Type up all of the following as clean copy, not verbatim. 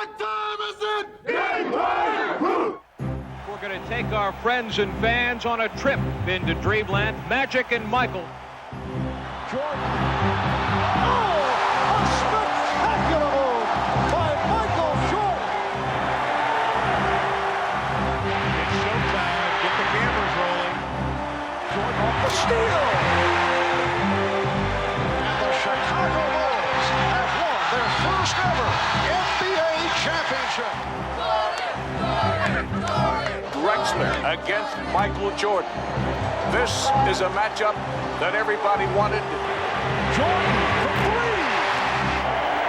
What time is it? Game time! We're going to take our friends and fans on a trip into Dreamland. Magic and Michael. Jordan. Oh, a spectacular move by Michael Jordan. It's showtime. Get the cameras rolling. Jordan off the steal. And the Chicago Bulls have won their first ever NBA championship. Drexler against Michael Jordan. This is a matchup that everybody wanted. Jordan for three.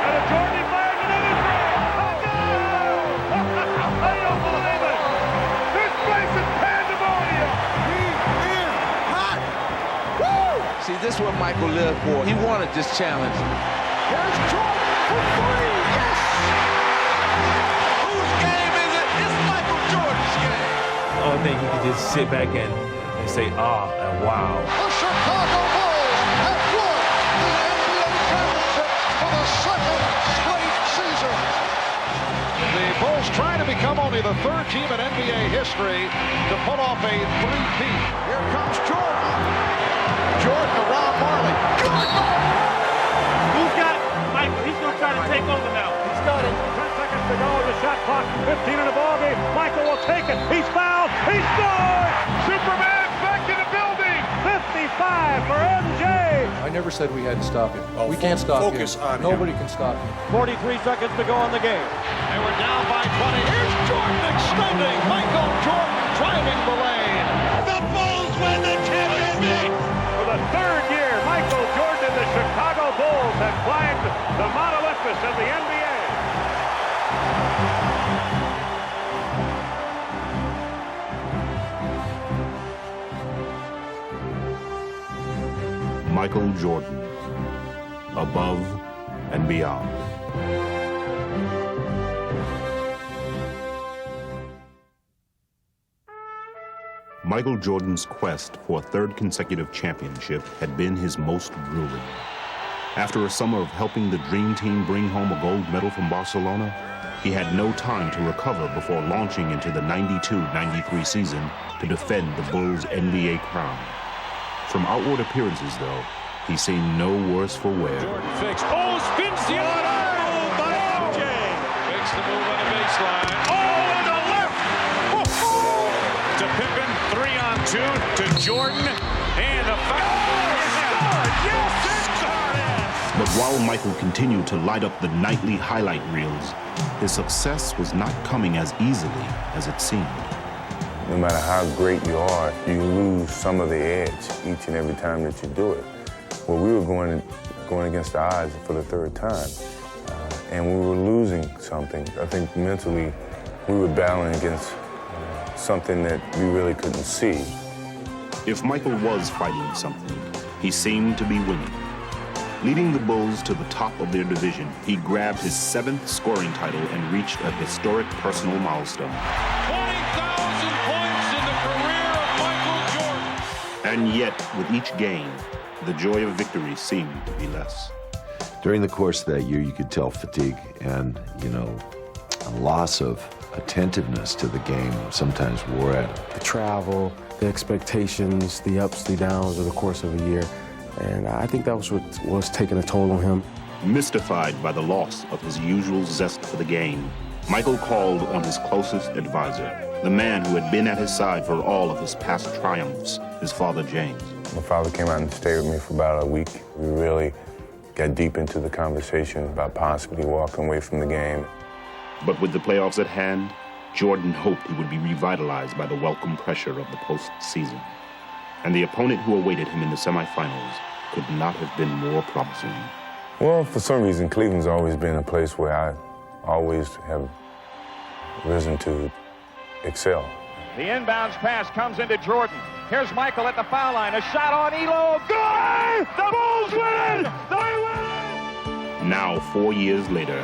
And a Jordan fires another three. Oh, no! I don't believe it. This place is pandemonium. He is hot. Woo! See, this is what Michael lived for. He wanted this challenge. Here's Jordan for three. Yes! Whose game is it? It's Michael Jordan's game. I don't think you can just sit back and say, ah, and wow. The Chicago Bulls have won the NBA championship for the second straight season. The Bulls trying to become only the third team in NBA history to pull off a three-peat. Here comes Jordan. Jordan to Ron Marley. Jordan! Who's got Michael? He's going to try to take over now. He's got it. 10 seconds to go. The shot clock. 15 in the ballgame. Michael will take it. He's fouled. He scored! Superman back in the building. 55 for MJ. I never said we had to stop him. We can't stop him. Nobody can stop him. 43 seconds to go in the game. They were down by 20. Here's Jordan extending. Michael Jordan driving the lane. The Bulls win the championship. For the third year, Michael Jordan and the Chicago Bulls have climbed the Mount Olympus of the NBA. Michael Jordan, above and beyond. Michael Jordan's quest for a third consecutive championship had been his most grueling. After a summer of helping the Dream Team bring home a gold medal from Barcelona, he had no time to recover before launching into the 92-93 season to defend the Bulls' NBA crown. From outward appearances, though, he seemed no worse for wear. Jordan fakes. Oh, spins the other move by MJ. Makes the move on the baseline. Oh, and the left. Oh, to Pippen, 3-on-2 to Jordan, and a foul. Yes, But while Michael continued to light up the nightly highlight reels, his success was not coming as easily as it seemed. No matter how great you are, you lose some of the edge each and every time that you do it. Well, we were going against the odds for the third time, and we were losing something. I think mentally we were battling against something that we really couldn't see. If Michael was fighting something, he seemed to be winning. Leading the Bulls to the top of their division, he grabbed his 7th scoring title and reached a historic personal milestone. 20,000 points in the career of Michael Jordan. And yet, with each game, the joy of victory seemed to be less. During the course of that year, you could tell fatigue and, a loss of attentiveness to the game sometimes wore at him. The travel, the expectations, the ups, the downs of the course of a year. And I think that was what was taking a toll on him. Mystified by the loss of his usual zest for the game, Michael called on his closest advisor, the man who had been at his side for all of his past triumphs, his father, James. My father came out and stayed with me for about a week. We really got deep into the conversation about possibly walking away from the game. But with the playoffs at hand, Jordan hoped he would be revitalized by the welcome pressure of the postseason. And the opponent who awaited him in the semifinals could not have been more promising. Well, for some reason, Cleveland's always been a place where I always have risen to excel. The inbounds pass comes into Jordan. Here's Michael at the foul line. A shot on Elo. Good! The Bulls win! They win! Now, 4 years later,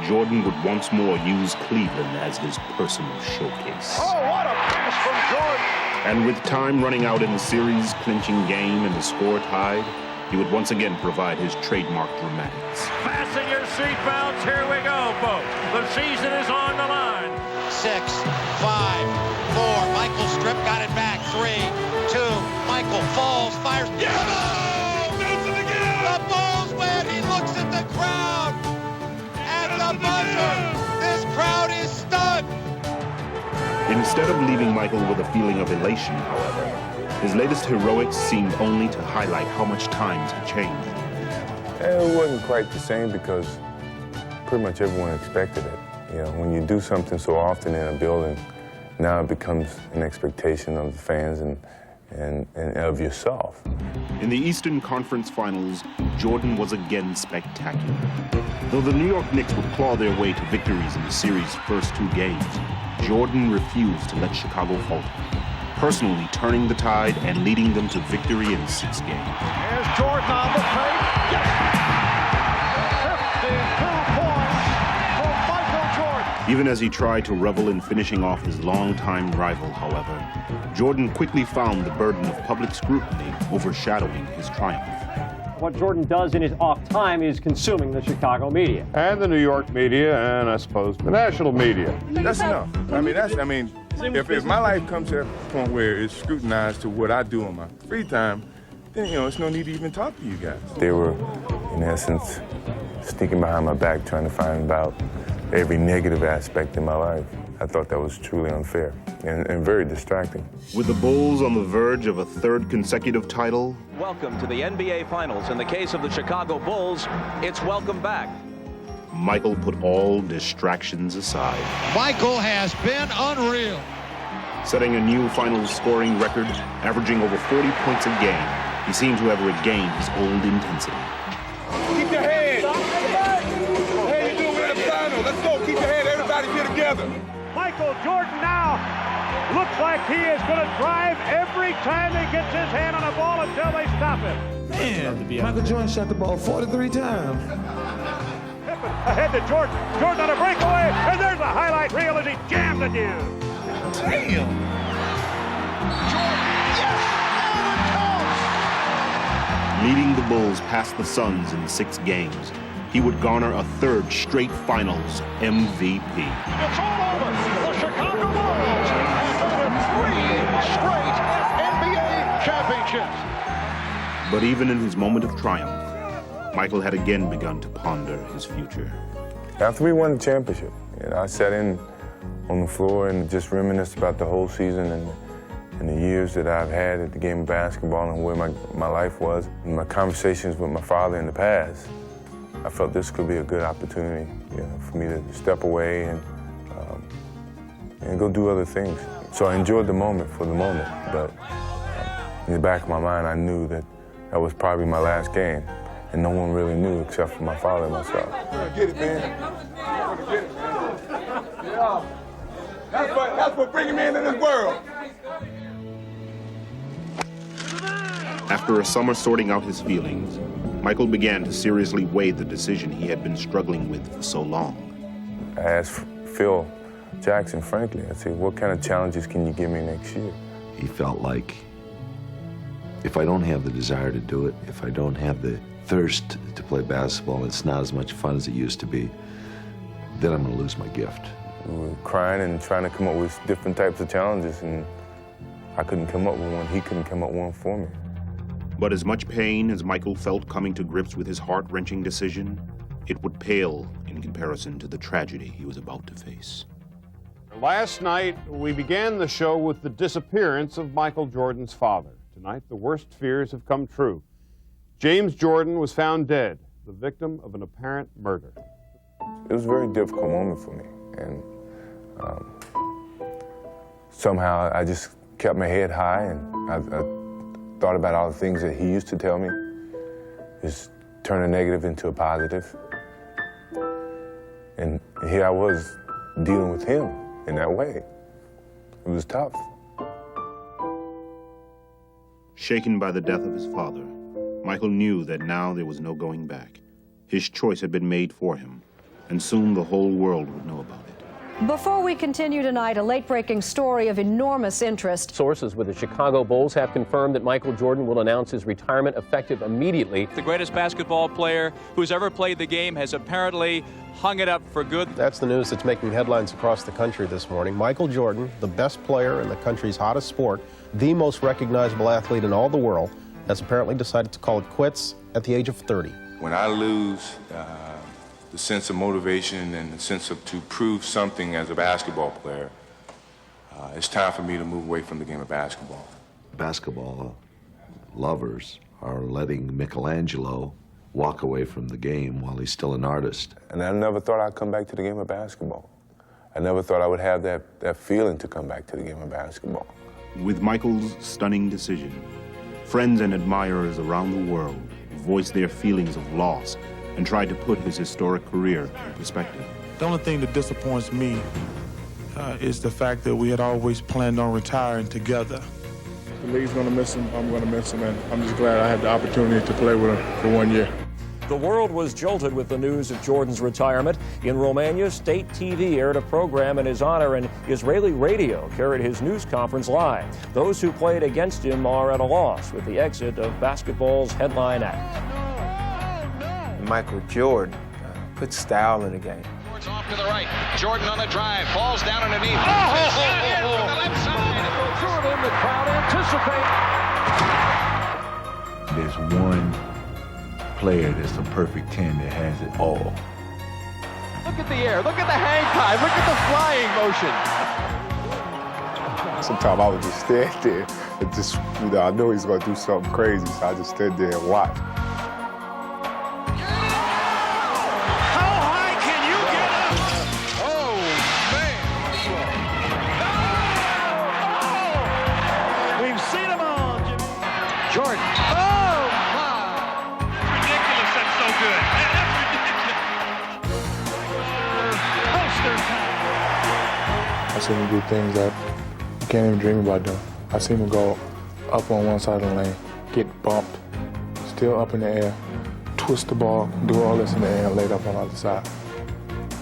Jordan would once more use Cleveland as his personal showcase. Oh, what a pass from Jordan! And with time running out in the series-clinching game and the score tied, he would once again provide his trademark dramatics. Fasten your seatbelts. Here we go. boat. The season is on the line. 6, 5, 4. Michael Strip got it back. 3, 2. Michael falls, fires. Yeah! Nelson again! The Bulls win. He looks at the crowd. At the buzzer. This crowd is stunned. Instead of leaving Michael with a feeling of elation, however, his latest heroics seemed only to highlight how much times had changed. It wasn't quite the same because pretty much everyone expected it. You know, when you do something so often in a building, now it becomes an expectation of the fans and of yourself. In the Eastern Conference Finals, Jordan was again spectacular. Though the New York Knicks would claw their way to victories in the series' first 2 games, Jordan refused to let Chicago falter, personally turning the tide and leading them to victory in 6 games. Here's Jordan on the paint. Yes! 52 points for Michael Jordan. Even as he tried to revel in finishing off his longtime rival, however, Jordan quickly found the burden of public scrutiny overshadowing his triumph. What Jordan does in his off time is consuming the Chicago media. And the New York media, and I suppose the national media. That's enough. If my life comes to that point where it's scrutinized to what I do in my free time, then, you know, it's no need to even talk to you guys. They were, in essence, sneaking behind my back trying to find out every negative aspect in my life. I thought that was truly unfair and very distracting. With the Bulls on the verge of a 3rd consecutive title, Welcome to the NBA Finals. In the case of the Chicago Bulls, it's welcome back. Michael put all distractions aside. Michael has been unreal. Setting a new finals scoring record, averaging over 40 points a game, he seemed to have regained his old intensity. Keep your head. Hey, you doing in the final? Let's go. Keep your head. Everybody here together. Michael Jordan now looks like he is going to drive every time he gets his hand on a ball until they stop him. Man, Michael Jordan shot the ball 43 times. Pippen ahead to Jordan. Jordan on a breakaway, and there's a highlight reel as he jammed the dude. Damn. Leading the Bulls past the Suns in 6 games, he would garner a 3rd straight finals MVP. It's all over. The Chicago Bulls have 3 straight NBA championships. But even in his moment of triumph, Michael had again begun to ponder his future. After we won the championship, you know, I sat in on the floor and just reminisced about the whole season and the years that I've had at the game of basketball and where my life was. And my conversations with my father in the past, I felt this could be a good opportunity, you know, for me to step away and go do other things. So I enjoyed the moment for the moment, but in the back of my mind, I knew that that was probably my last game, and no one really knew except for my father and myself. Get it, man. Get it, man. Yeah. That's what bringing me into this world. After a summer sorting out his feelings, Michael began to seriously weigh the decision he had been struggling with for so long. I asked Phil Jackson, frankly, I said, what kind of challenges can you give me next year? He felt like if I don't have the desire to do it, if I don't have the thirst to play basketball, and it's not as much fun as it used to be, then I'm going to lose my gift. We were crying and trying to come up with different types of challenges, and I couldn't come up with one. He couldn't come up with one for me. But as much pain as Michael felt coming to grips with his heart-wrenching decision, it would pale in comparison to the tragedy he was about to face. Last night, we began the show with the disappearance of Michael Jordan's father. Tonight, the worst fears have come true. James Jordan was found dead, the victim of an apparent murder. It was a very difficult moment for me, and somehow I just kept my head high, and I thought about all the things that he used to tell me, just turn a negative into a positive. And here I was dealing with him in that way. It was tough. Shaken by the death of his father, Michael knew that now there was no going back. His choice had been made for him, and soon the whole world would know about it. Before we continue tonight, a late-breaking story of enormous interest. Sources with the Chicago Bulls have confirmed that Michael Jordan will announce his retirement effective immediately. The greatest basketball player who's ever played the game has apparently hung it up for good. That's the news that's making headlines across the country this morning. Michael Jordan, the best player in the country's hottest sport, the most recognizable athlete in all the world, has apparently decided to call it quits at the age of 30. When I lose the sense of motivation and the sense of to prove something as a basketball player, it's time for me to move away from the game of basketball. Basketball lovers are letting Michelangelo walk away from the game while he's still an artist. And I never thought I'd come back to the game of basketball. I never thought I would have that feeling to come back to the game of basketball. With Michael's stunning decision, friends and admirers around the world voiced their feelings of loss and tried to put his historic career in perspective. The only thing that disappoints me is the fact that we had always planned on retiring together. The league's going to miss him. I'm going to miss him, and I'm just glad I had the opportunity to play with him for 1 year. The world was jolted with the news of Jordan's retirement. In Romania, state TV aired a program in his honor, and Israeli radio carried his news conference live. Those who played against him are at a loss with the exit of basketball's headline act. Michael Jordan put style in the game. It's off to the right. Jordan on the drive. Falls down underneath. From the left side. Jordan, the crowd anticipate. There's one player that's a perfect 10 that has it all. Look at the air. Look at the hang time. Look at the flying motion. Sometimes I would just stand there and just, I know he's going to do something crazy, so I just stand there and watch. Jordan. Oh, my. Ridiculous. That's so good. That's ridiculous. Poster time. I've seen him do things that you can't even dream about doing. I've seen him go up on one side of the lane, get bumped, still up in the air, twist the ball, do all this in the air, and lay it up on the other side.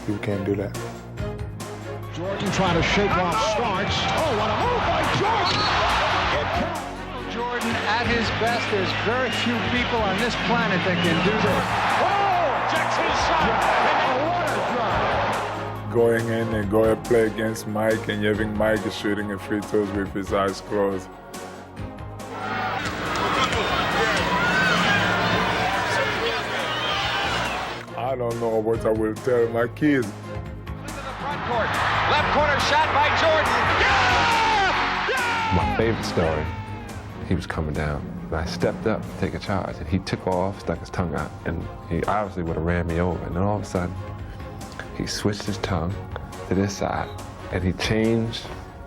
People can't do that. Jordan trying to shake off Starks. Oh, what a move by Jordan! Jordan at his best. There's very few people on this planet that can do this. Oh, Jackson shot. What a drive. Going in and going to play against Mike, and having Mike is shooting at free throws with his eyes closed. I don't know what I will tell my kids. Front court. Left corner shot by Jordan. Yeah! My favorite story, he was coming down, and I stepped up to take a charge, and he took off, stuck his tongue out, and he obviously would have ran me over. And then all of a sudden, he switched his tongue to this side, and he changed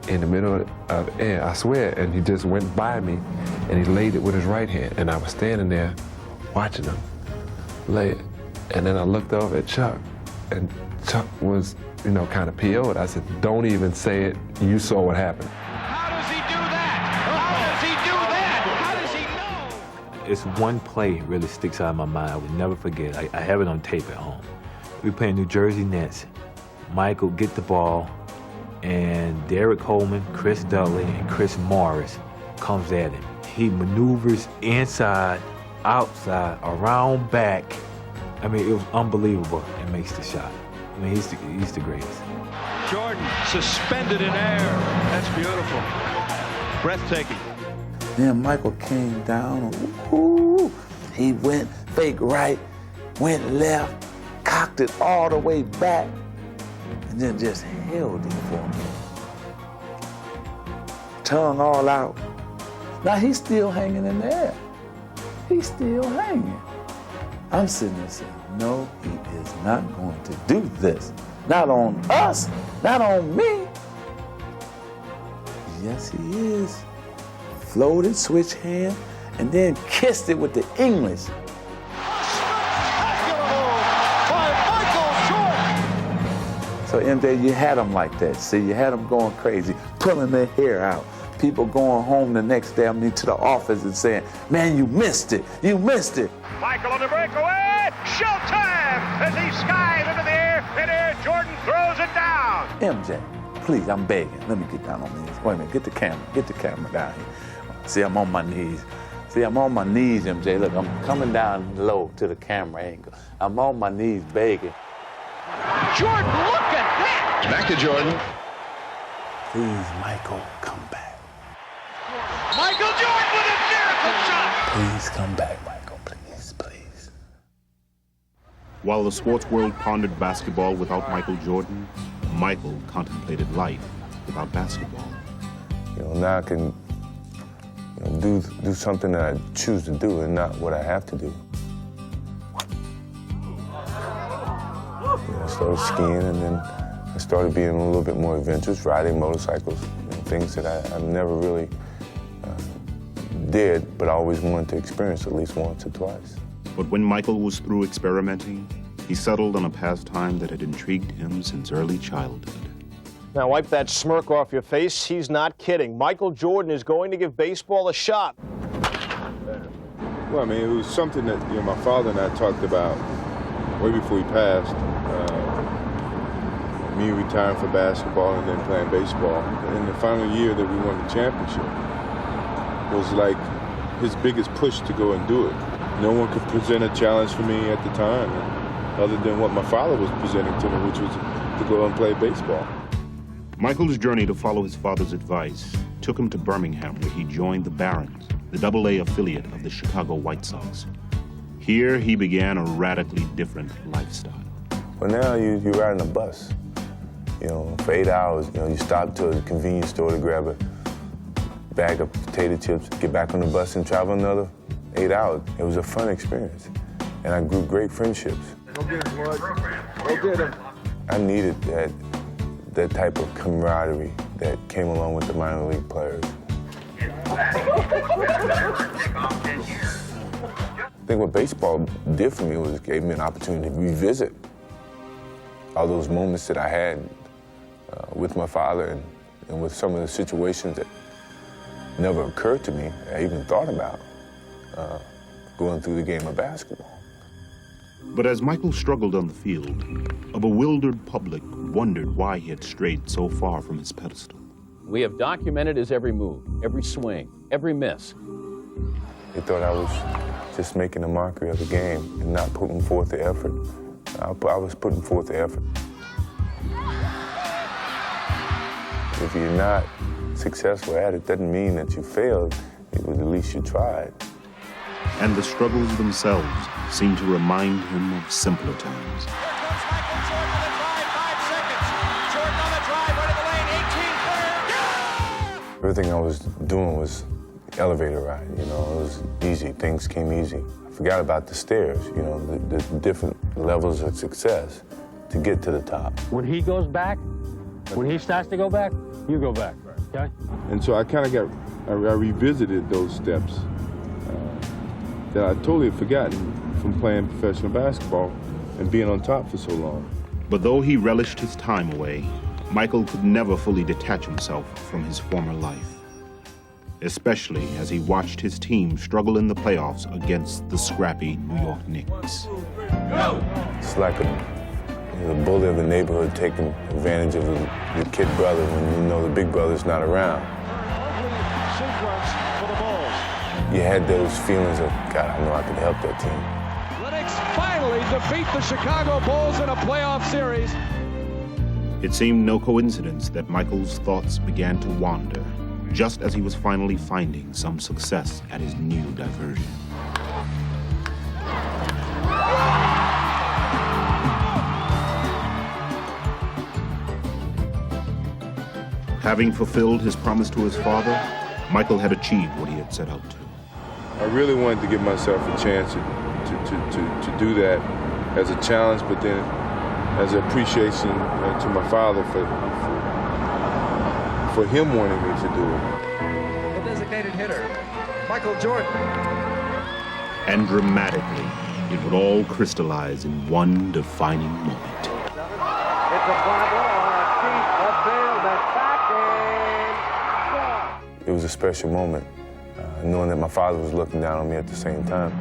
in the middle of air, I swear, and he just went by me, and he laid it with his right hand, and I was standing there watching him lay it. And then I looked over at Chuck, and Chuck was, kind of PO'd. I said, don't even say it. You saw what happened. How does he do that? How does he do that? How does he know? It's one play really sticks out of my mind. I will never forget. I have it on tape at home. We playing New Jersey Nets. Michael get the ball, and Derek Coleman, Chris Dudley, and Chris Morris comes at him. He maneuvers inside, outside, around, back. I mean, it was unbelievable, and makes the shot. I mean, he's the greatest. Jordan suspended in air. That's beautiful. Breathtaking. Then Michael came down. Ooh, he went fake right, went left, cocked it all the way back, and then just held it for me. Tongue all out. Now he's still hanging in there. He's still hanging. I'm sitting there saying, no, he is not going to do this. Not on us, not on me. Yes, he is. Floated, switch hand, and then kissed it with the English. So MJ, you had them like that. See, you had them going crazy, pulling their hair out. People going home the next day, to the office and saying, man, you missed it. You missed it. Michael on the breakaway. Showtime as he skies into the air. In air, Jordan throws it down. MJ, please, I'm begging. Let me get down on my knees. Wait a minute, get the camera down here. See, I'm on my knees. See, I'm on my knees, MJ. Look, I'm coming down low to the camera angle. I'm on my knees begging. Jordan, look at that! Back to Jordan. Please, Michael, come back. Michael Jordan with a miracle shot! Please come back, Michael, please, please. While the sports world pondered basketball without Michael Jordan, Michael contemplated life without basketball. You know, now I can do something that I choose to do and not what I have to do. I started skiing, and then I started being a little bit more adventurous, riding motorcycles, things that I never really did, but I always wanted to experience at least once or twice. But when Michael was through experimenting, he settled on a pastime that had intrigued him since early childhood. Now wipe that smirk off your face. He's not kidding. Michael Jordan is going to give baseball a shot. Well, I mean, it was something that my father and I talked about way before he passed. Me retiring for basketball and then playing baseball. In the final year that we won the championship was like his biggest push to go and do it. No one could present a challenge for me at the time, other than what my father was presenting to me, which was to go and play baseball. Michael's journey to follow his father's advice took him to Birmingham, where he joined the Barons, the Double-A affiliate of the Chicago White Sox. Here, he began a radically different lifestyle. Well, now you're riding a bus. For 8 hours, you stop to a convenience store to grab a bag of potato chips, get back on the bus and travel another 8 hours. It was a fun experience, and I grew great friendships. Go get him, Floyd. Go get him. I needed that type of camaraderie that came along with the minor league players. I think what baseball did for me was it gave me an opportunity to revisit all those moments that I had with my father and with some of the situations that never occurred to me, I even thought about going through the game of basketball. But as Michael struggled on the field, a bewildered public wondered why he had strayed so far from his pedestal. We have documented his every move, every swing, every miss. They thought I was just making a mockery of the game and not putting forth the effort. I was putting forth the effort. If you're not successful at it, doesn't mean that you failed. It was at least you tried. And the struggles themselves seemed to remind him of simpler times. Everything I was doing was elevator ride, it was easy, things came easy. I forgot about the stairs, the different levels of success to get to the top. When he goes back, when he starts to go back, you go back, okay? And so I kind of I revisited those steps that I'd totally forgotten from playing professional basketball and being on top for so long. But though he relished his time away, Michael could never fully detach himself from his former life, especially as he watched his team struggle in the playoffs against the scrappy New York Knicks. It's like a bully of the neighborhood taking advantage of the kid brother when the big brother's not around. You had those feelings of, God, I know I could help that team. Lennox finally defeat the Chicago Bulls in a playoff series. It seemed no coincidence that Michael's thoughts began to wander just as he was finally finding some success at his new diversion. Having fulfilled his promise to his father, Michael had achieved what he had set out to. I really wanted to give myself a chance to do that as a challenge, but then as an appreciation to my father for him wanting me to do it. The designated hitter, Michael Jordan. And dramatically, it would all crystallize in one defining moment. It's a fly ball on a deep left field that's back and It was a special moment, knowing that my father was looking down on me at the same time.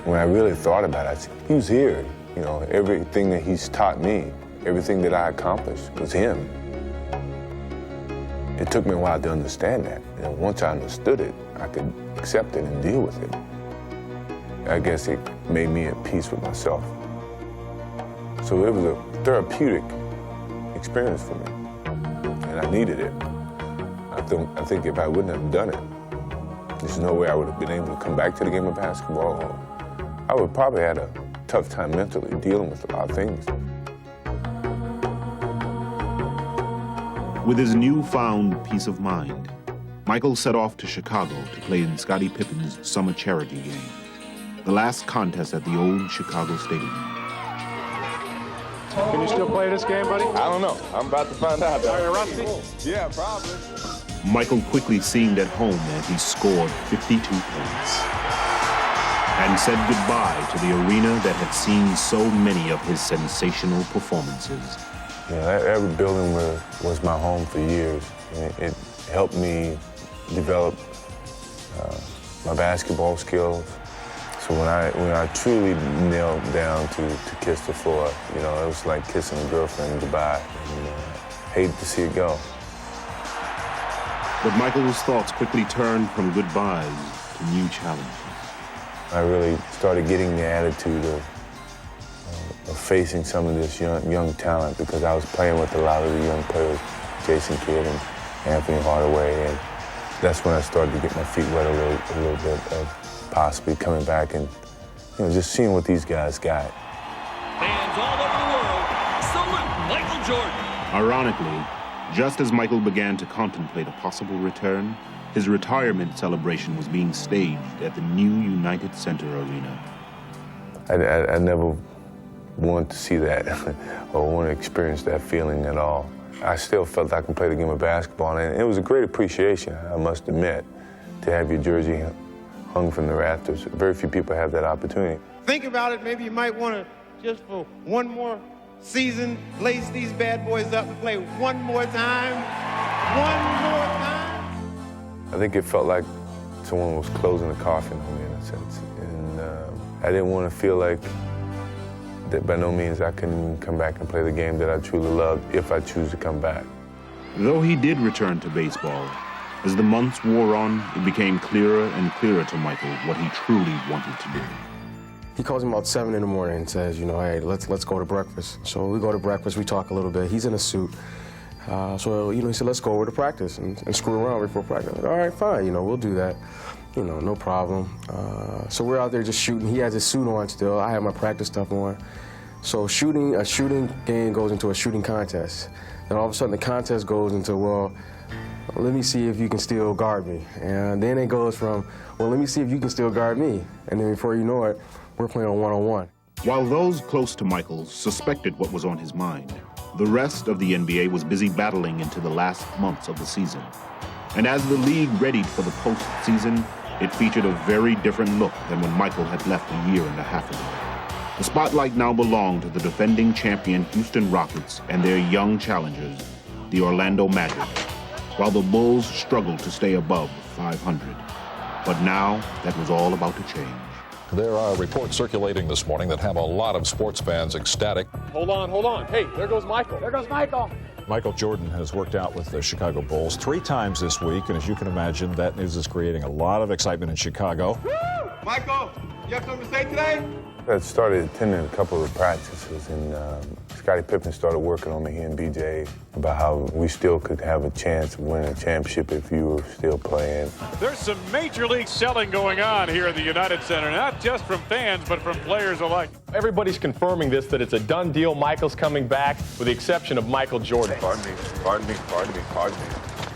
When I really thought about it, he was here. You know, everything that he's taught me, everything that I accomplished was him. It took me a while to understand that. And once I understood it, I could accept it and deal with it. I guess it made me at peace with myself. So it was a therapeutic experience for me, and I needed it. I think if I wouldn't have done it, there's no way I would have been able to come back to the game of basketball. I would probably have had a tough time mentally dealing with a lot of things. With his newfound peace of mind, Michael set off to Chicago to play in Scottie Pippen's summer charity game, the last contest at the old Chicago Stadium. Can you still play this game, buddy? I don't know. I'm about to find out. Are you rusty? Yeah, probably. Michael quickly seemed at home as he scored 52 points and said goodbye to the arena that had seen so many of his sensational performances. Yeah, that building was my home for years. And it helped me develop my basketball skills. So when I truly knelt down to kiss the floor, you know, it was like kissing a girlfriend goodbye. And hated to see it go. But Michael's thoughts quickly turned from goodbyes to new challenges. I really started getting the attitude of facing some of this young talent because I was playing with a lot of the young players, Jason Kidd and Anthony Hardaway, and that's when I started to get my feet wet a little bit of possibly coming back and just seeing what these guys got. Fans all over the world salute Michael Jordan. Ironically, just as Michael began to contemplate a possible return, his retirement celebration was being staged at the new United Center Arena. I never wanted to see that or want to experience that feeling at all. I still felt I could play the game of basketball, and it was a great appreciation, I must admit, to have your jersey hung from the rafters. Very few people have that opportunity. Think about it, maybe you might want to, just for one more season, lace these bad boys up and play one more time. One more time. I think it felt like someone was closing the coffin on me in a sense. And I didn't want to feel like that by no means I couldn't even come back and play the game that I truly loved if I choose to come back. Though he did return to baseball, as the months wore on, it became clearer and clearer to Michael what he truly wanted to do. He calls me about 7 in the morning and says, hey, let's go to breakfast. So we go to breakfast, we talk a little bit. He's in a suit. So he said, let's go over to practice and screw around before practice. I'm like, all right, fine, we'll do that. No problem. So we're out there just shooting. He has his suit on still. I have my practice stuff on. So a shooting game goes into a shooting contest. Then all of a sudden the contest goes into, well, let me see if you can still guard me. And then it goes from, well, let me see if you can still guard me. And then before you know it, we're playing on one-on-one. While those close to Michael suspected what was on his mind, the rest of the NBA was busy battling into the last months of the season. And as the league readied for the postseason, it featured a very different look than when Michael had left a year and a half ago. The spotlight now belonged to the defending champion Houston Rockets and their young challengers, the Orlando Magic, while the Bulls struggled to stay above 500. But now, that was all about to change. There are reports circulating this morning that have a lot of sports fans ecstatic. Hold on. Hey, there goes Michael. There goes Michael. Michael Jordan has worked out with the Chicago Bulls 3 times this week, and as you can imagine, that news is creating a lot of excitement in Chicago. Woo! Michael, you have something to say today? I started attending a couple of practices, and Scottie Pippen started working on me, he and BJ, about how we still could have a chance of winning a championship if you were still playing. There's some major league selling going on here at the United Center, not just from fans, but from players alike. Everybody's confirming this, that it's a done deal. Michael's coming back, with the exception of Michael Jordan. Pardon me.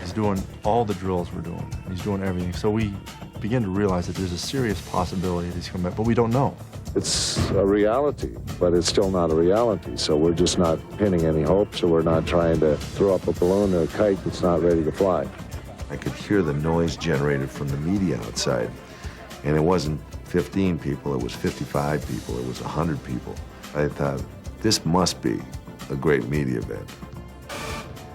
He's doing all the drills we're doing. He's doing everything. So we begin to realize that there's a serious possibility that he's coming back, but we don't know. It's a reality, but it's still not a reality. So we're just not pinning any hopes, or we're not trying to throw up a balloon or a kite that's not ready to fly. I could hear the noise generated from the media outside. And it wasn't 15 people, it was 55 people, it was 100 people. I thought, this must be a great media event.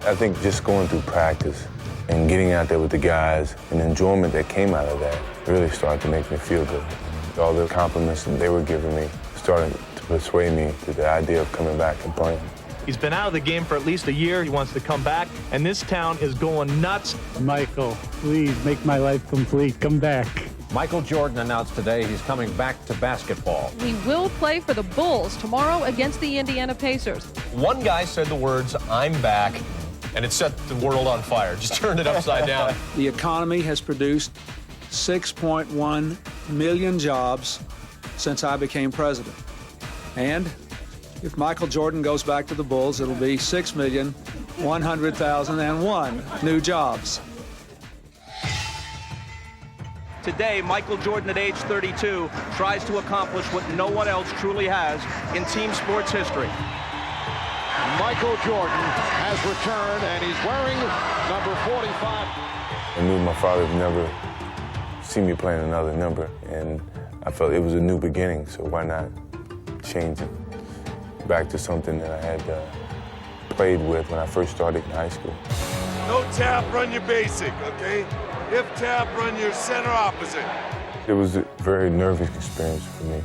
I think just going through practice and getting out there with the guys and the enjoyment that came out of that really started to make me feel good. All the compliments that they were giving me started to persuade me to the idea of coming back and playing. He's been out of the game for at least a year. He wants to come back, and this town is going nuts. Michael, please make my life complete. Come back. Michael Jordan announced today he's coming back to basketball. He will play for the Bulls tomorrow against the Indiana Pacers. One guy said the words, "I'm back," and it set the world on fire. Just turned it upside down. The economy has produced 6.1 million jobs since I became president. And if Michael Jordan goes back to the Bulls, it'll be 6,100,001 new jobs. Today, Michael Jordan, at age 32, tries to accomplish what no one else truly has in team sports history. Michael Jordan has returned, and he's wearing number 45. I knew my father would never see me playing another number, and I felt it was a new beginning, so why not change it back to something that I had played with when I first started in high school. No tap, run your basic, okay? If tap, run your center opposite. It was a very nervous experience for me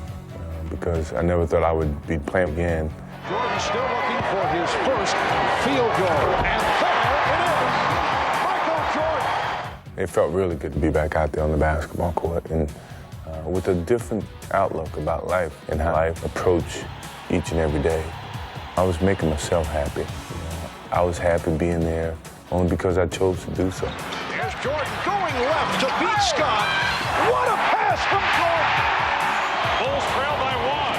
because I never thought I would be playing again. Jordan still looking for his first field goal, and there it is, Michael Jordan. It felt really good to be back out there on the basketball court and with a different outlook about life and how I approach each and every day. I was making myself happy. I was happy being there only because I chose to do so. Here's Jordan going left to beat Scott. What a pass from Jordan! Bulls trail by one.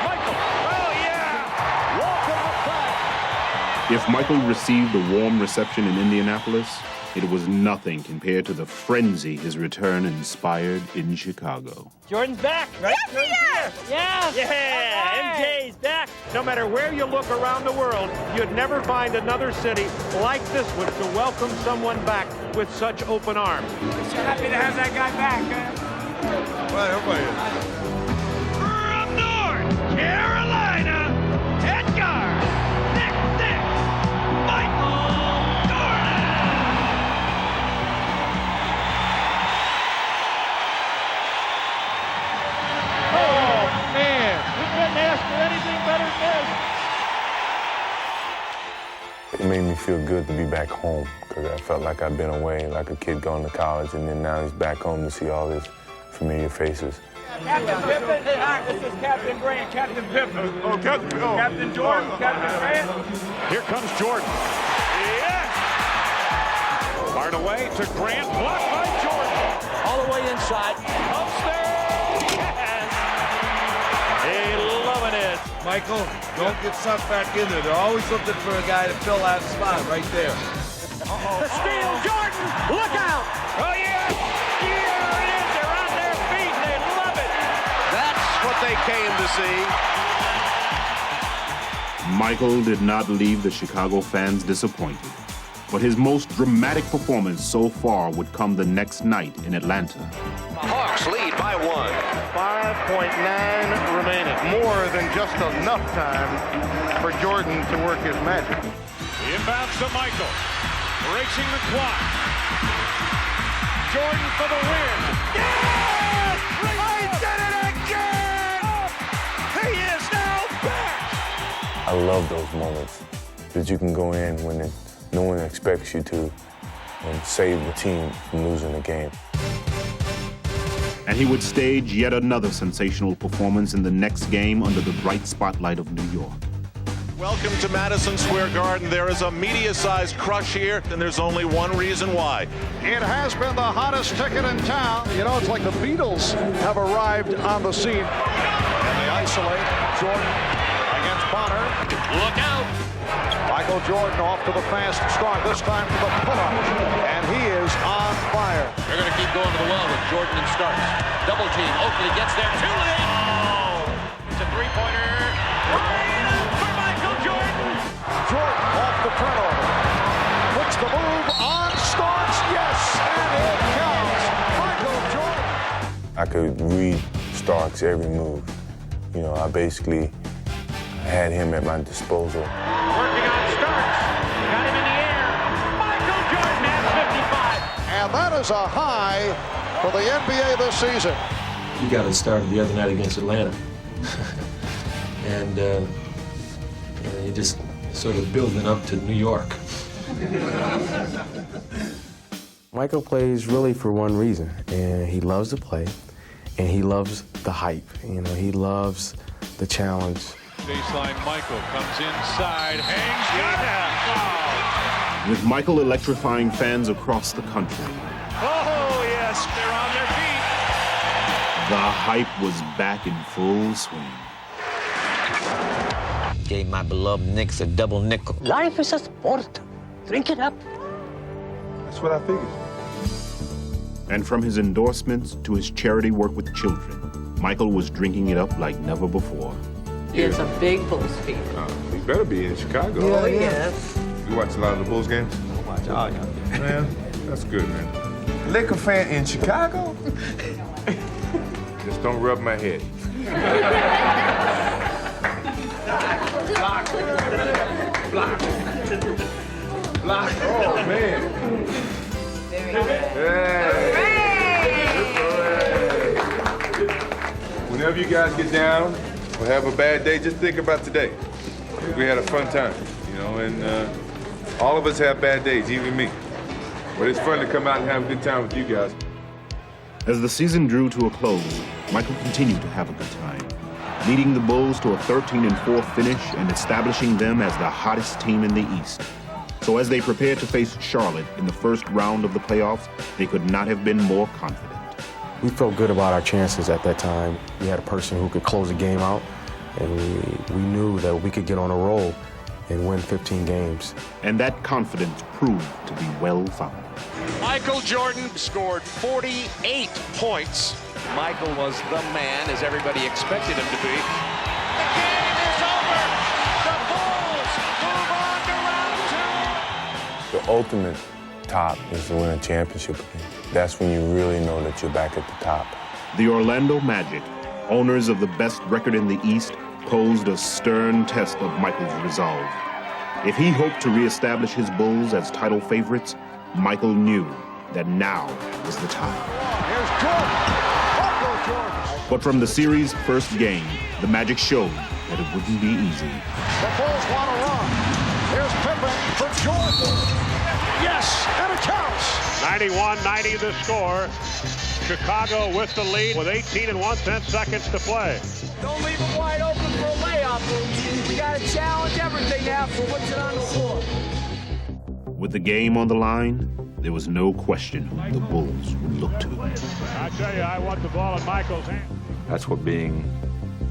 Michael, oh yeah! Welcome back. If Michael received a warm reception in Indianapolis, it was nothing compared to the frenzy his return inspired in Chicago. Jordan's back, right? Yes! Yeah, MJ's back. No matter where you look around the world, you'd never find another city like this one to welcome someone back with such open arms. So happy to have that guy back, huh? Well, everybody is. From North Carolina, head guard, Nick Michael Jordan. Oh, man. We couldn't ask for anything better than this. It made me feel good to be back home because I felt like I'd been away, like a kid going to college, and then now he's back home to see all his familiar faces. Captain Pippen, this is Captain Grant, Captain Pippen. Oh, Captain, oh. Captain Jordan, Captain Grant. Here comes Jordan. Yes! Hard away to Grant, blocked by Jordan. All the way inside. Upstairs! Yes! Hey, loving it. Michael, don't get sucked back in there. They're always looking for a guy to fill that spot right there. The steal, Jordan, look out! Oh, yeah! Here it is. They're on their feet. They love it. That's what they came to see. Michael did not leave the Chicago fans disappointed, but his most dramatic performance so far would come the next night in Atlanta. The Hawks lead by 1. 5.9 remaining. More than just enough time for Jordan to work his magic. The inbounds to Michael. Racing the clock. Jordan for the win. Yes! I did it again! He is now back! I love those moments that you can go in when no one expects you to and save the team from losing the game. And he would stage yet another sensational performance in the next game under the bright spotlight of New York. Welcome to Madison Square Garden. There is a media-sized crush here, and there's only one reason why. It has been the hottest ticket in town. You know, it's like the Beatles have arrived on the scene. And they isolate Jordan against Bonner. Look out! Michael Jordan off to the fast start, this time to the pull-up. And he is on fire. They're going to keep going to the well with Jordan and Starks. Double team. Oakley gets there. Too late. Oh! It's a three-pointer. Jordan off the turnover. Puts the move on Starks. Yes, and it counts. Michael Jordan. I could read Starks' every move. You know, I basically had him at my disposal. Working on Starks. Got him in the air. Michael Jordan at 55. And that is a high for the NBA this season. You got it started the other night against Atlanta. and you're just sort of building up to New York. Michael plays really for one reason, and he loves to play, and he loves the hype. You know, he loves the challenge. Baseline, Michael comes inside, hangs, got it! With Michael electrifying fans across the country, Oh, yes, they're on their feet. the hype was back in full swing. Gave my beloved Knicks a double nickel. Life is a sport. Drink it up. That's what I figured. And from his endorsements to his charity work with children, Michael was drinking it up like never before. It's a big Bulls fan. We better be in Chicago. Oh, yes. You watch a lot of the Bulls games? I watch all y'all. Man, that's good, man. Laker fan in Chicago? Just don't rub my head. Block. Oh, man. Hey. Whenever you guys get down or have a bad day, just think about today. We had a fun time, you know, and all of us have bad days, even me. But it's fun to come out and have a good time with you guys. As the season drew to a close, Michael continued to have a good time, leading the Bulls to a 13-4 finish and establishing them as the hottest team in the East. So as they prepared to face Charlotte in the first round of the playoffs, they could not have been more confident. We felt good about our chances at that time. We had a person who could close the game out, and we knew that we could get on a roll and win 15 games. And that confidence proved to be well-founded. Michael Jordan scored 48 points. Michael was the man, as everybody expected him to be. The game is over. The Bulls move on to round two. The ultimate top is to win a championship again. That's when you really know that you're back at the top. The Orlando Magic, owners of the best record in the East, posed a stern test of Michael's resolve. If he hoped to reestablish his Bulls as title favorites, Michael knew that now was the time. Here's Jordan. Jordan. But from the series' first game, the Magic showed that it wouldn't be easy. The Bulls want to run. Here's Pippen for Jordan. Yes, and it counts. 91-90 the score. Chicago with the lead with 18 1/10 seconds to play. Don't leave it wide open for a layup. We got to challenge everything now for what's on the floor. With the game on the line, there was no question who the Bulls would look to. I tell you, I want the ball in Michael's hand. That's what being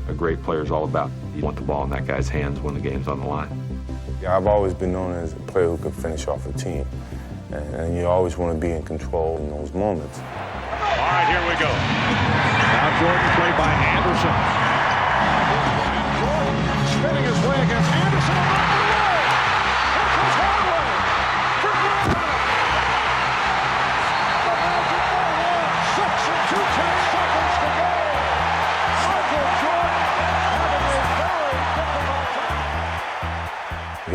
a great player is all about. You want the ball in that guy's hands when the game's on the line. Yeah, I've always been known as a player who can finish off a team. And you always want to be in control in those moments. All right, here we go. Now Jordan played by Anderson. Jordan spinning his way against Anderson. Here comes Hardaway. For Jordan. The Magic are one. 6 and 2/10 seconds to go. Michael Jordan having a very difficult time.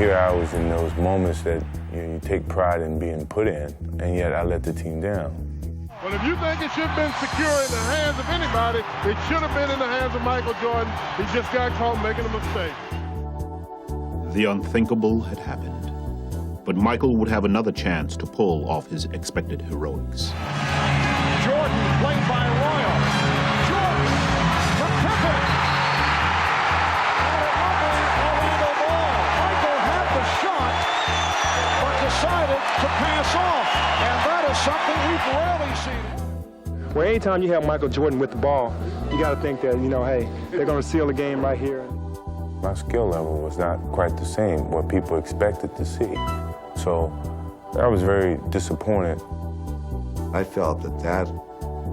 Here I was in those moments that you take pride in being put in, and yet I let the team down. But if you think it should have been secure in the hands of anybody, it should have been in the hands of Michael Jordan. He just got caught making a mistake. The unthinkable had happened. But Michael would have another chance to pull off his expected heroics. Jordan played by Royal. Jordan for Pippen. And it might be Orlando ball. Michael had the shot, but decided to pass off. And that is something we've rarely seen. Well, anytime you have Michael Jordan with the ball, you got to think that, you know, hey, they're going to seal the game right here. My skill level was not quite the same, what people expected to see. So I was very disappointed. I felt that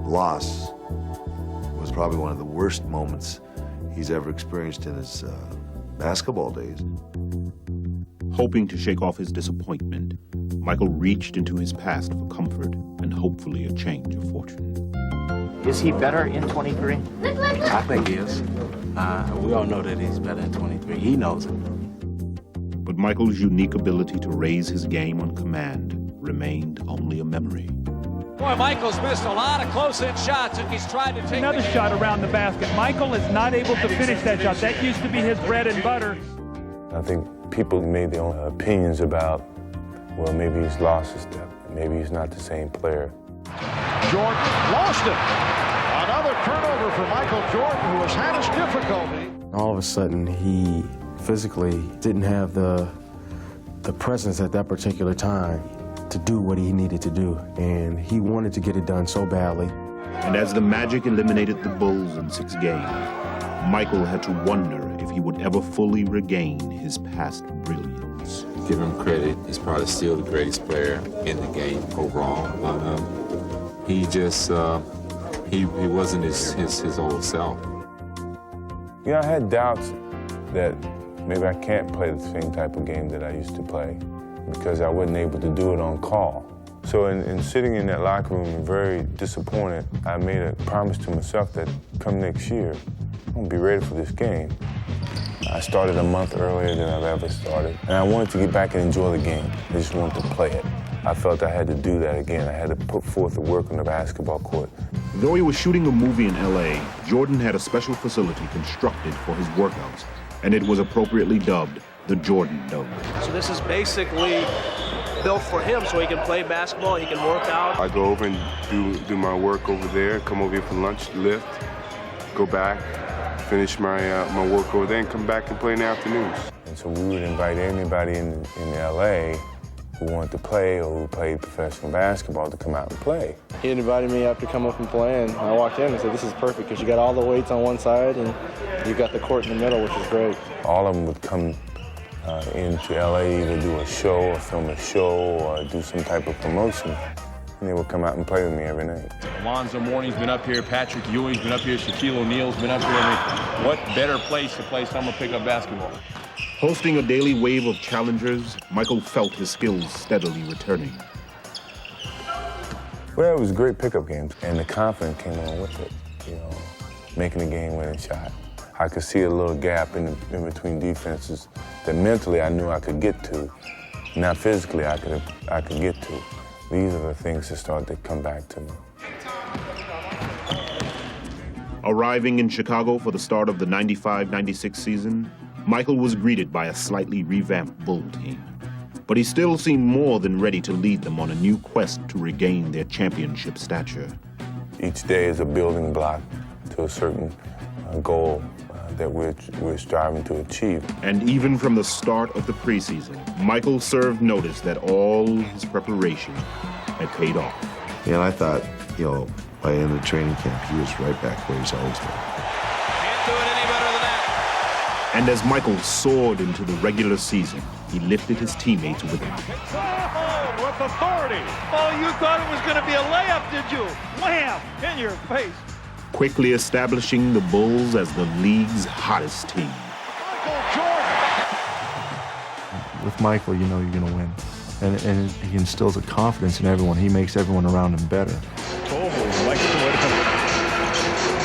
loss was probably one of the worst moments he's ever experienced in his basketball days. Hoping to shake off his disappointment, Michael reached into his past for comfort and hopefully a change of fortune. Is he better in 23? I think he is. We all know that he's better in 23. He knows it. But Michael's unique ability to raise his game on command remained only a memory. Boy, Michael's missed a lot of close-in shots, and he's tried to take another shot around the basket. Michael is not able to finish that shot. That used to be his bread and butter. I think people made their own opinions about, well, maybe he's lost his step. Maybe he's not the same player. Jordan lost it. Another turnover for Michael Jordan, who has had his difficulty. All of a sudden, he physically didn't have the presence at that particular time to do what he needed to do, and he wanted to get it done so badly. And as the Magic eliminated the Bulls in 6 games, Michael had to wonder if he would ever fully regain his past brilliance. Give him credit, he's probably still the greatest player in the game overall. He just, he wasn't his old self. You know, I had doubts that maybe I can't play the same type of game that I used to play because I wasn't able to do it on call. So in sitting in that locker room, very disappointed, I made a promise to myself that come next year, I'm gonna be ready for this game. I started a month earlier than I've ever started, and I wanted to get back and enjoy the game. I just wanted to play it. I felt I had to do that again. I had to put forth the work on the basketball court. Though he was shooting a movie in LA, Jordan had a special facility constructed for his workouts, and it was appropriately dubbed the Jordan Dome. So this is basically built for him so he can play basketball, he can work out. I go over and do my work over there, come over here for lunch, lift, go back, finish my work over there, and come back and play in the afternoons. And so we would invite anybody in LA who wanted to play or who played professional basketball to come out and play. He invited me after come up and play, and I walked in and said, this is perfect because you got all the weights on one side and you got the court in the middle, which is great. All of them would come into LA, either do a show or film a show or do some type of promotion. And they would come out and play with me every night. Alonzo Mourning's been up here, Patrick Ewing's been up here, Shaquille O'Neal's been up here. I mean, what better place to play summer pickup basketball? Hosting a daily wave of challengers, Michael felt his skills steadily returning. Well, it was great pickup games, and the confidence came along with it, you know, making a game-winning shot. I could see a little gap in between defenses that mentally I knew I could get to, not physically I could get to. These are the things that started to come back to me. Arriving in Chicago for the start of the 95-96 season, Michael was greeted by a slightly revamped Bull team. But he still seemed more than ready to lead them on a new quest to regain their championship stature. Each day is a building block to a certain goal that we're striving to achieve. And even from the start of the preseason, Michael served notice that all his preparation had paid off. And I thought, you know, by the end of training camp, he was right back where he's always been. Can't do it any better than that. And as Michael soared into the regular season, he lifted his teammates with him. With authority. Oh, you thought it was going to be a layup, did you? Wham! In your face. Quickly establishing the Bulls as the league's hottest team. With Michael, you know you're going to win. And he instills a confidence in everyone. He makes everyone around him better.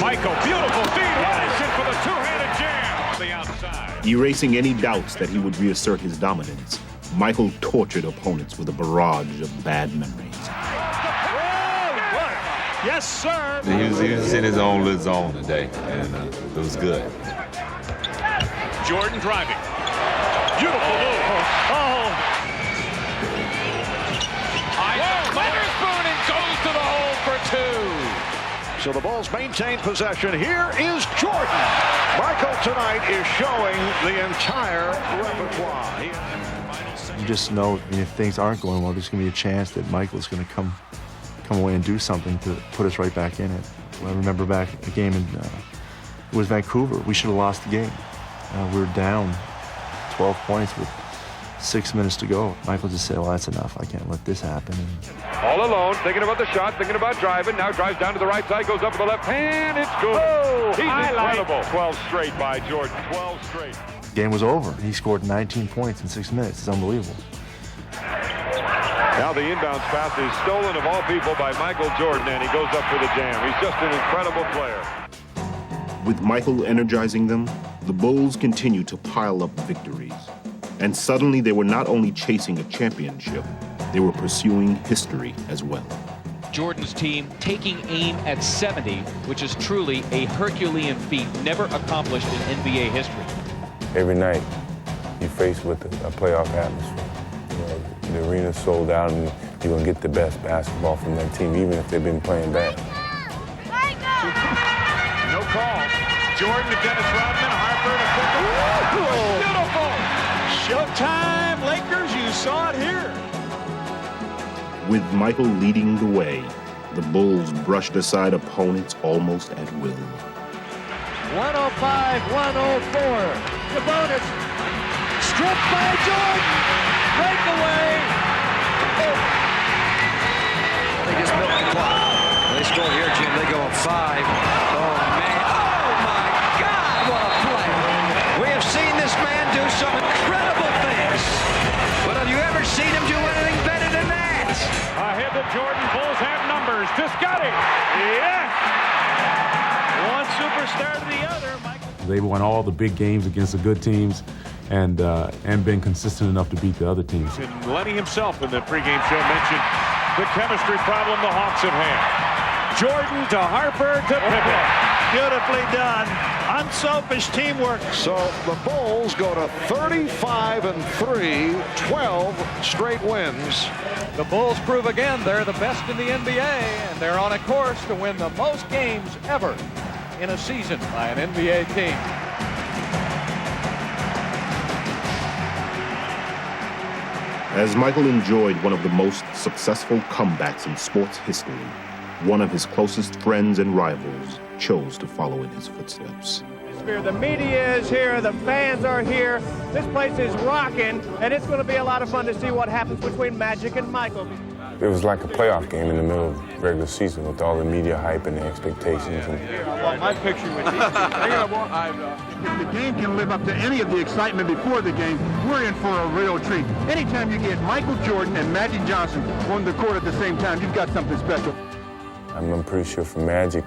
Michael, beautiful feed, Anderson for the two-handed jam on the outside. Erasing any doubts that he would reassert his dominance, Michael tortured opponents with a barrage of bad memories. Yes, sir. He was in his own little zone today, and it was good. Jordan driving. Beautiful move. Witherspoon, and goes to the hole for two. So the Bulls maintain possession. Here is Jordan. Michael tonight is showing the entire repertoire. You just know if things aren't going well, there's going to be a chance that Michael's going to come away and do something to put us right back in it. I remember back a game in, it was Vancouver. We should have lost the game. We were down 12 points with 6 minutes to go. Michael just said, well, that's enough. I can't let this happen. All alone, thinking about the shot, thinking about driving. Now drives down to the right side, goes up with the left hand. It's good. Oh, he's incredible. 12 straight by Jordan. 12 straight. The game was over. He scored 19 points in 6 minutes. It's unbelievable. Now the inbounds pass is stolen of all people by Michael Jordan, and he goes up for the jam. He's just an incredible player. With Michael energizing them, the Bulls continued to pile up victories. And suddenly they were not only chasing a championship, they were pursuing history as well. Jordan's team taking aim at 70, which is truly a Herculean feat never accomplished in NBA history. Every night, you're faced with a playoff atmosphere. You know, the arena's sold out, and you're going to get the best basketball from that team, even if they've been playing bad. No call. Jordan to Dennis Rodman, Harper to Pippen. Beautiful. Showtime, Lakers. You saw it here. With Michael leading the way, the Bulls brushed aside opponents almost at will. 105-104. Sabonis stripped by Jordan. Breakaway. They just milk the clock. They score here, Jim. They go up 5. Oh, man. Oh, my God, what a play. We have seen this man do some incredible things. But have you ever seen him do anything better than that? Ahead to Jordan. Bulls have numbers. Tiscotty. Yes. One superstar to the other. They've won all the big games against the good teams and been consistent enough to beat the other teams. And Lenny himself in the pregame show mentioned the chemistry problem the Hawks have had. Jordan to Harper to Pippen. Beautifully done. Unselfish teamwork. So the Bulls go to 35-3, 12 straight wins. The Bulls prove again they're the best in the NBA, and they're on a course to win the most games ever in a season by an NBA team. As Michael enjoyed one of the most successful comebacks in sports history, one of his closest friends and rivals chose to follow in his footsteps. The media is here, the fans are here. This place is rocking, and it's going to be a lot of fun to see what happens between Magic and Michael. It was like a playoff game in the middle of regular season with all the media hype and the expectations. I want my picture with you. If the game can live up to any of the excitement before the game, we're in for a real treat. Anytime you get Michael Jordan and Magic Johnson on the court at the same time, you've got something special. I'm pretty sure for Magic,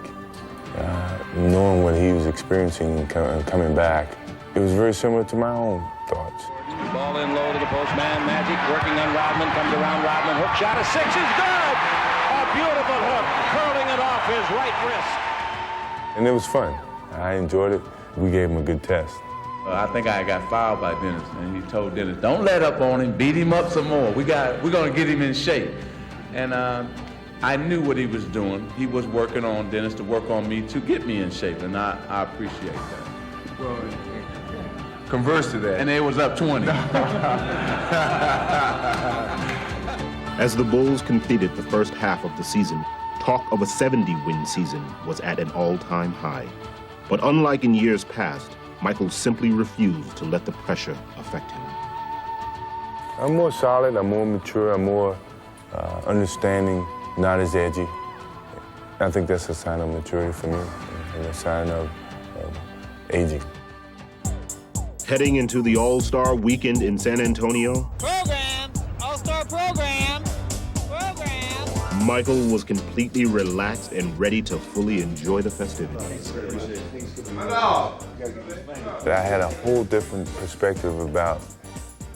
knowing what he was experiencing and coming back, it was very similar to my own thoughts. Ball in low to the post man. Magic working on Rodman. Comes around Rodman. Hook shot. A 6 is good. A beautiful hook. Curling it off his right wrist. And it was fun. I enjoyed it. We gave him a good test. I think I got fouled by Dennis, and he told Dennis, don't let up on him. Beat him up some more. We're going to get him in shape. And I knew what he was doing. He was working on Dennis to work on me to get me in shape, and I appreciate that. Well, converse to that. And it was up 20. As the Bulls completed the first half of the season, talk of a 70-win season was at an all-time high. But unlike in years past, Michael simply refused to let the pressure affect him. I'm more solid, I'm more mature, I'm more understanding, not as edgy. I think that's a sign of maturity for me and a sign of aging. Heading into the All-Star weekend in San Antonio, Program! All-Star program! Michael was completely relaxed and ready to fully enjoy the festivities. I had a whole different perspective about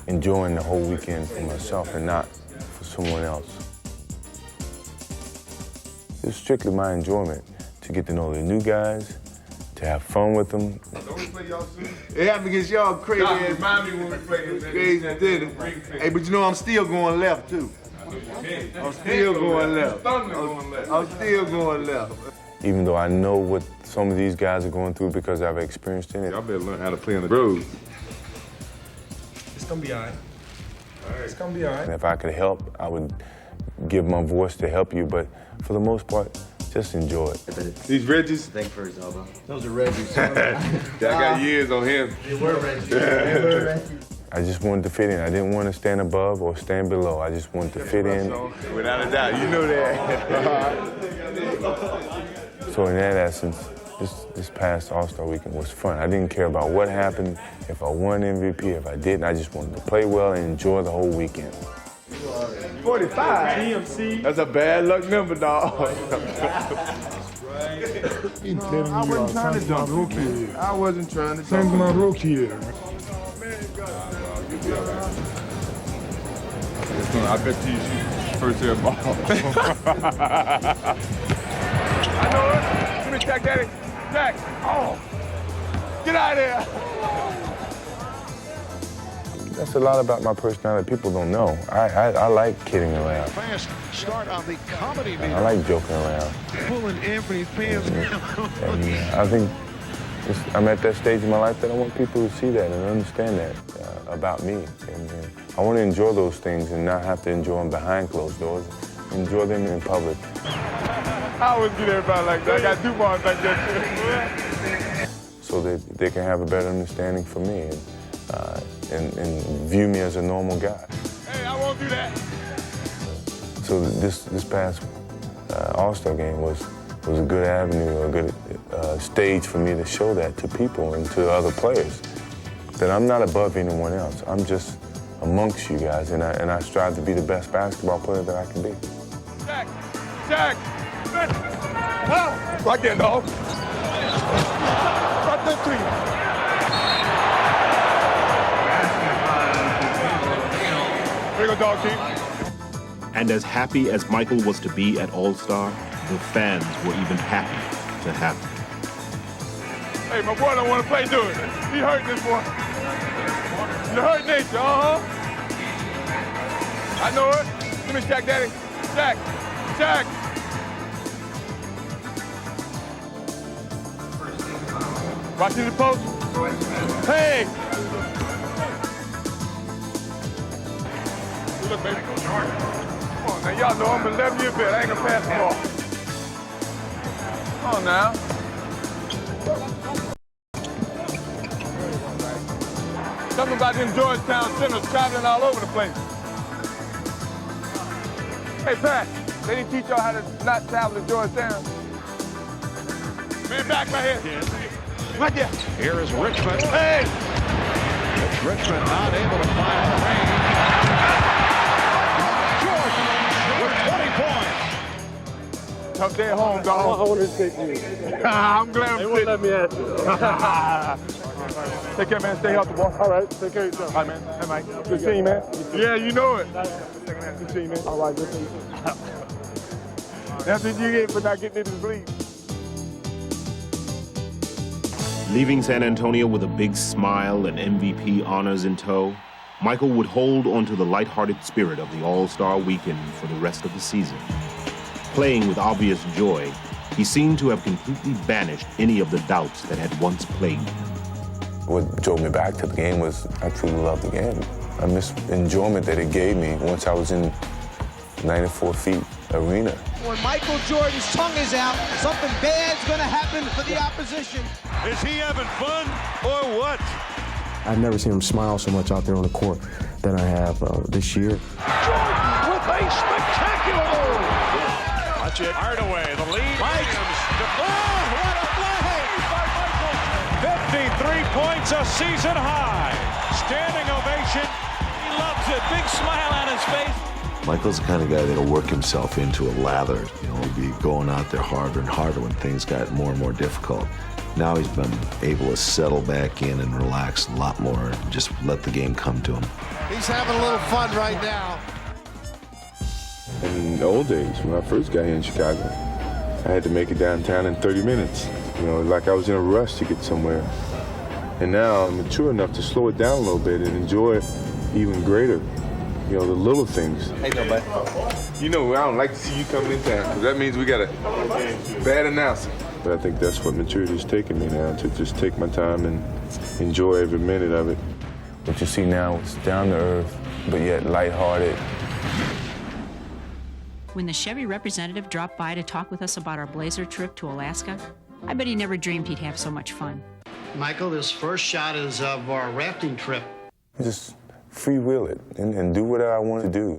enjoying the whole weekend for myself and not for someone else. It's strictly my enjoyment to get to know the new guys, to have fun with them. It happened against y'all crazy ass. Remind me when we played crazy, did it? Hey, but you know I'm still going left too. I'm still going left. I'm still going left. Even though I know what some of these guys are going through because I've experienced it. Y'all better learn how to play on the road. It's gonna be all right. It's gonna be all right. And if I could help, I would give my voice to help you, but for the most part, just enjoy it. These Reggies? Thank for his elbow. Those are Reggies. I got years on him. They were Reggies. I just wanted to fit in. I didn't want to stand above or stand below. I just wanted to fit in. Without a doubt, you know that. So in that essence, this past All-Star weekend was fun. I didn't care about what happened, if I won MVP, if I didn't. I just wanted to play well and enjoy the whole weekend. 45? TMC. That's a bad luck number, dog. I wasn't trying to dunk. I wasn't trying to Since my rookie year. I bet you First air ball. I know it. Give me Jack, Daddy. Jack. Oh. Get out of here. That's a lot about my personality people don't know. I like kidding around. Fast start on the comedy meter. I like joking around. Pulling Anthony's pants down. And I think I'm at that stage in my life that I want people to see that and understand that about me. And I want to enjoy those things and not have to enjoy them behind closed doors. Enjoy them in public. I always get everybody like that. I got DuPont like that. So that they can have a better understanding for me and view me as a normal guy. Hey, I won't do that. So this past All-Star game was a good avenue, a good stage for me to show that to people and to other players, that I'm not above anyone else. I'm just amongst you guys, and I strive to be the best basketball player that I can be. Jack! Jack! Right there, dog. Right there, three. Here you go, dog team. And as happy as Michael was to be at All-Star, the fans were even happy to have him. Hey, my boy don't want to play, do it. He hurting this boy. You hurt nature, I know it. Give me Jack, Daddy. Jack. Jack. Watching the post. Hey. Look, baby. Come on, now y'all know I'm 11 years old. I ain't gonna pass the ball. Come on now. Something about them Georgetown centers traveling all over the place. Hey, Pat, they didn't teach y'all how to not travel to Georgetown. Man, back right here. Right there. Here is Richmond. Hey! It's Richmond not able to find the range. Jordan with 20 points. Tough day at home, dog. I want to take you. I'm glad I'm They won't let me ask you. Take care, man. Stay healthy, boy. All right, take care of yourself. All right, man. Hey, Mike. Good team, man. Yeah, you know it. Good team, man. All right, good team. That's what you get for not getting into the league. Leaving San Antonio with a big smile and MVP honors in tow, Michael would hold onto the lighthearted spirit of the All-Star weekend for the rest of the season. Playing with obvious joy, he seemed to have completely banished any of the doubts that had once plagued him. What drove me back to the game was I truly loved the game. I missed the enjoyment that it gave me once I was in 94 feet arena. When Michael Jordan's tongue is out, something bad's going to happen for the opposition. Is he having fun or what? I've never seen him smile so much out there on the court than I have this year. Jordan with a spectacular move. Watch it. Hardaway, the lead. Williams. Oh, what a play by Michael. 53 points, a season high. Standing ovation. He loves it. Big smile on his face. Michael's the kind of guy that'll work himself into a lather. You know, he'll be going out there harder and harder when things got more and more difficult. Now he's been able to settle back in and relax a lot more and just let the game come to him. He's having a little fun right now. In the old days, when I first got here in Chicago, I had to make it downtown in 30 minutes. You know, like I was in a rush to get somewhere. And now I'm mature enough to slow it down a little bit and enjoy it even greater. You know, the little things. Hey, buddy. You know, I don't like to see you coming in town, because that means we got a bad announcer. But I think that's what maturity has taken me now, to just take my time and enjoy every minute of it. What you see now is down to earth, but yet lighthearted. When the Chevy representative dropped by to talk with us about our Blazer trip to Alaska, I bet he never dreamed he'd have so much fun. Michael, this first shot is of our rafting trip. Just freewheel it and do what I want to do.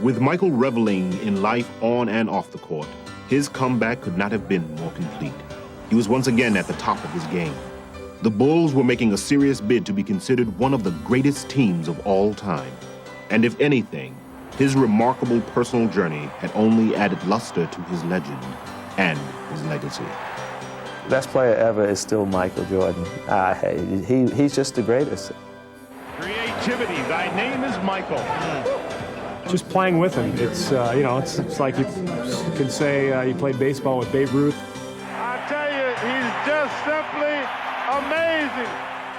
With Michael reveling in life on and off the court, his comeback could not have been more complete. He was once again at the top of his game. The Bulls were making a serious bid to be considered one of the greatest teams of all time. And if anything, his remarkable personal journey had only added luster to his legend and his legacy. Best player ever is still Michael Jordan. He's just the greatest. Creativity, thy name is Michael. just playing with him. It's you know, it's like you could say you played baseball with Babe Ruth. I tell you, he's just simply amazing.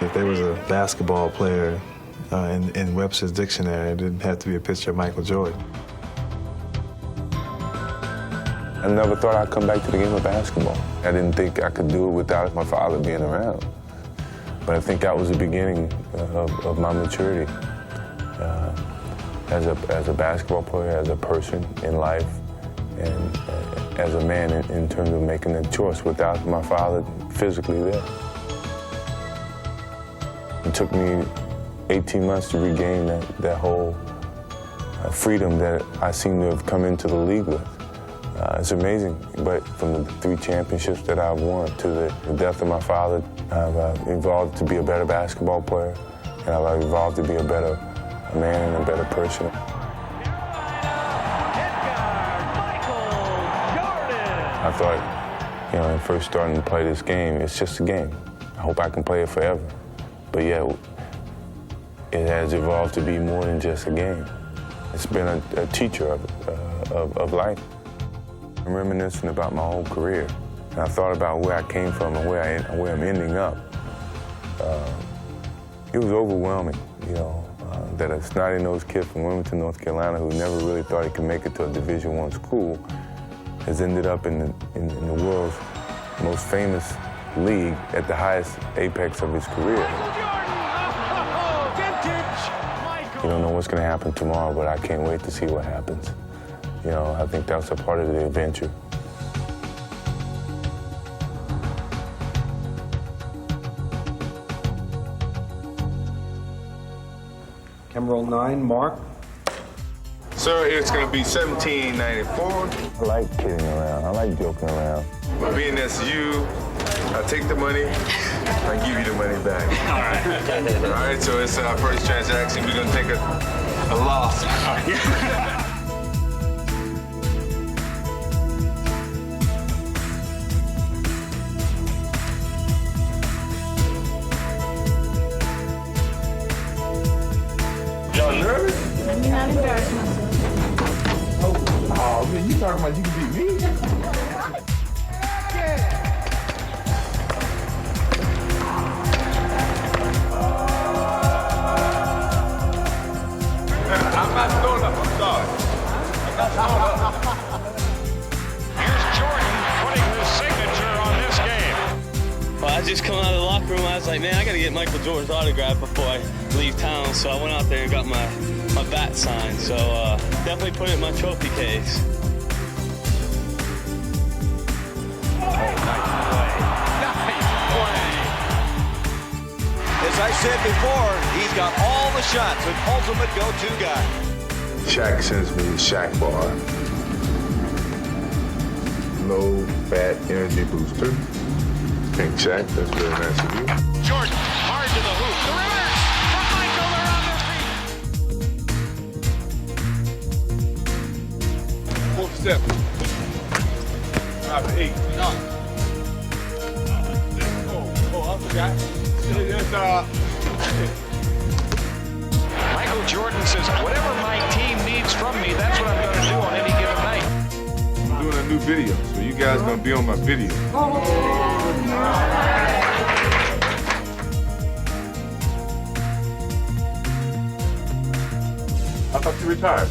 If there was a basketball player in Webster's dictionary, it didn't have to be a picture of Michael Jordan. I never thought I'd come back to the game of basketball. I didn't think I could do it without my father being around. But I think that was the beginning of my maturity as a basketball player, as a person in life, and as a man in terms of making a choice without my father physically there. It took me 18 months to regain that whole freedom that I seem to have come into the league with. It's amazing, but from the 3 championships that I've won to the death of my father, I've evolved to be a better basketball player, and I've evolved to be a better man and a better person. I thought, you know, when first starting to play this game, it's just a game. I hope I can play it forever. But yeah, it has evolved to be more than just a game. It's been a teacher of life. I'm reminiscing about my whole career, and I thought about where I came from and where I'm ending up. It was overwhelming, you know, that a snotty-nosed kid from Wilmington, North Carolina, who never really thought he could make it to a Division I school, has ended up in the world's most famous league at the highest apex of his career. You don't know what's going to happen tomorrow, but I can't wait to see what happens. You know, I think that's a part of the adventure. Camera roll 9, Mark. Sir, it's going to be $17.94. I like kidding around. I like joking around. But being that's you, I take the money, I give you the money back. All right. All right, so it's our first transaction. We're going to take a loss. Y'all nervous? Let me not embarrass myself. Oh, man, you talking about you can beat me? I'm not throwing up. I'm sorry. I'm not throwing up. Here's Jordan putting his signature on this game. Well, I just come out of the locker room. I was like, man, I got to get Michael Jordan's autograph before I leave town. So I went out there and got my bat signed. So definitely put it in my trophy case. As I said before, he's got all the shots, an ultimate go-to guy. Shaq sends me Shaq Bar. Low fat energy booster. Thank Shaq, that's very nice of you. Jordan, hard to the hoop. The reverse from Michael, they're on their feet. 4 step. 5 to 8. Oh, I forgot. Michael Jordan says, whatever my team needs from me, that's what I'm going to do on any given night. I'm doing a new video, so you guys are going to be on my video. I thought you retired.